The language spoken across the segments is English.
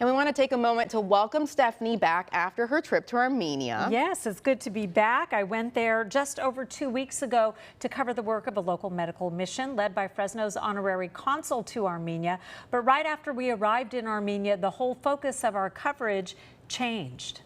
And we want to take a moment to welcome Stephanie back after her trip to Armenia. Yes, it's good to be back. I went there just over 2 weeks ago to cover the work of a local medical mission led by Fresno's honorary consul to Armenia. But right after we arrived in Armenia, the whole focus of our coverage changed.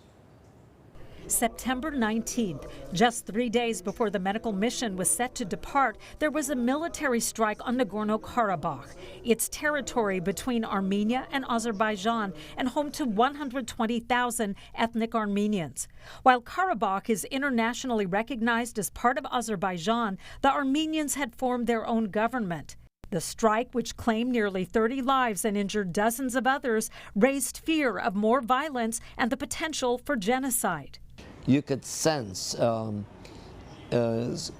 September 19th, just 3 days before the medical mission was set to depart, there was a military strike on Nagorno-Karabakh. It's territory between Armenia and Azerbaijan and home to 120,000 ethnic Armenians. While Karabakh is internationally recognized as part of Azerbaijan, the Armenians had formed their own government. The strike, which claimed nearly 30 lives and injured dozens of others, raised fear of more violence and the potential for genocide. You could sense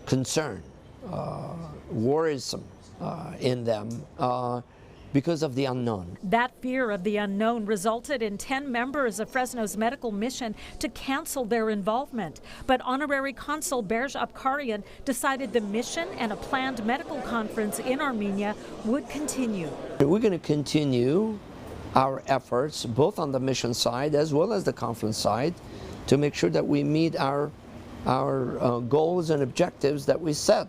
concern, worrisome in them because of the unknown. That fear of the unknown resulted in 10 members of Fresno's medical mission to cancel their involvement. But Honorary Consul Berj Abkarian decided the mission and a planned medical conference in Armenia would continue. We're going to continue our efforts, both on the mission side as well as the conference side, to make sure that we meet our goals and objectives that we set.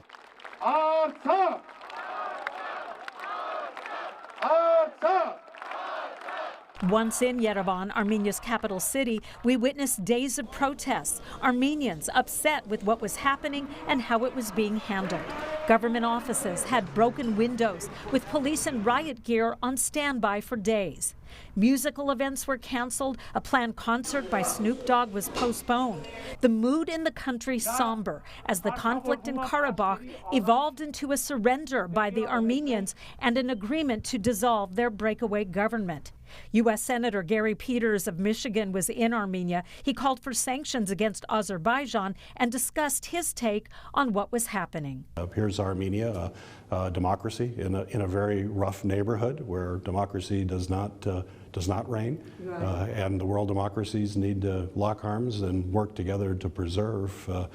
Once in Yerevan, Armenia's capital city, we witnessed days of protests, Armenians upset with what was happening and how it was being handled. Government offices had broken windows, with police and riot gear on standby for days. Musical events were canceled. A planned concert by Snoop Dogg was postponed. The mood in the country somber as the conflict in Karabakh evolved into a surrender by the Armenians and an agreement to dissolve their breakaway government. U.S. Senator Gary Peters of Michigan was in Armenia. He called for sanctions against Azerbaijan and discussed his take on what was happening. Here's Armenia, a democracy in a very rough neighborhood where democracy does not reign, and the world democracies need to lock arms and work together to preserve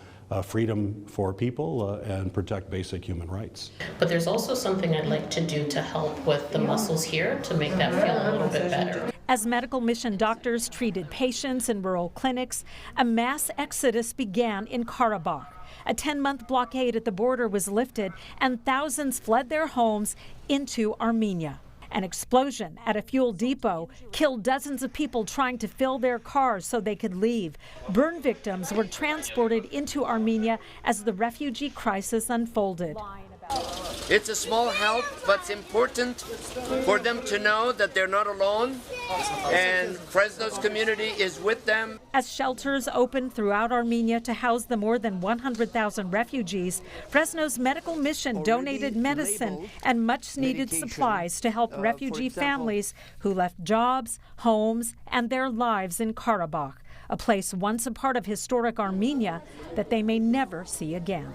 freedom for people and protect basic human rights. But there's also something I'd like to do to help with the muscles here to make that feel a little bit better. As medical mission doctors treated patients in rural clinics, a mass exodus began in Karabakh. A 10-month blockade at the border was lifted, and thousands fled their homes into Armenia. An explosion at a fuel depot killed dozens of people trying to fill their cars so they could leave. Burn victims were transported into Armenia as the refugee crisis unfolded. It's a small help, but it's important for them to know that they're not alone, and Fresno's community is with them. As shelters opened throughout Armenia to house the more than 100,000 refugees, Fresno's medical mission donated medicine and much-needed supplies to help refugee families who left jobs, homes, and their lives in Karabakh, a place once a part of historic Armenia that they may never see again.